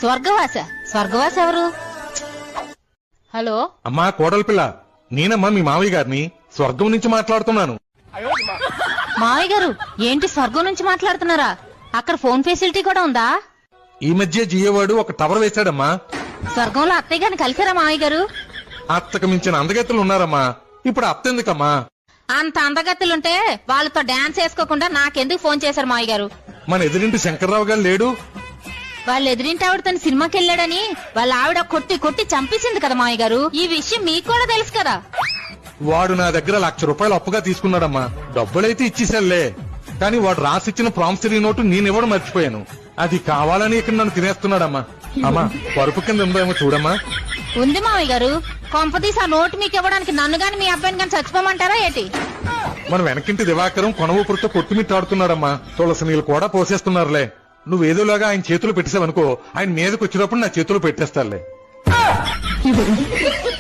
స్వర్గవాస ఎవరు? హలో అమ్మా కోడలి పిల్ల, నేనమ్మా మీ మావయ్య గారిని స్వర్గం నుంచి మాట్లాడుతున్నాను. మావయ్య గారు, ఏంటి స్వర్గం నుంచి మాట్లాడుతున్నారా? అక్కడ ఫోన్ ఫెసిలిటీ కూడా ఉందా? ఈ మధ్య జియోవాడు ఒక టవర్ వేశాడమ్మా. స్వర్గంలో అత్తయ్య గారిని కలిసారా మావయ్య గారు? అత్తకు మించిన అందగత్తెలు ఉన్నారమ్మా. ఇప్పుడు అత్తెందుకమ్మా? అంత అందగత్తులుంటే వాళ్ళతో డాన్స్ వేసుకోకుండా నాకెందుకు ఫోన్ చేశారు మావయ్య గారు? మన ఎదురింటి శంకర్రావు గారు లేడు? వాళ్ళ ఎదురింటి ఆవిడ తన సినిమాకి వెళ్ళాడని వాళ్ళ ఆవిడ కొట్టి కొట్టి చంపేసింది కదా మావయ్య గారు. ఈ విషయం మీకు కూడా తెలుసు కదా? వాడు నా దగ్గర ₹1,00,000 అప్పుగా తీసుకున్నాడమ్మా. డబ్బులైతే ఇచ్చేసాలే, కానీ వాడు రాసిచ్చిన ప్రామిసరీ నోటు నేనివ్వడం మర్చిపోయాను. అది కావాలని ఇక్కడ నన్ను తినేస్తున్నాడమ్మా. అమ్మా, పరుపు కింద ఉందేమో చూడమ్మా. ఉంది మావయ్య గారు. కొంపతీసి ఆ నోటు మీకు ఇవ్వడానికి నన్ను గాని మీ అబ్బాయిని గాని చచ్చిపోమంటారా ఏంటి? మన వెనకింటి దివాకరం కొనవూపురుతో కొట్టుమిట్టాడుతున్నాడమ్మా. తులసి నీళ్ళు కూడా పోసేస్తున్నారులే. నువ్వేదోలాగా ఆయన చేతులు పెట్టేసావనుకో, ఆయన మీదకి వచ్చినప్పుడు నా చేతులు పెట్టేస్తారులే.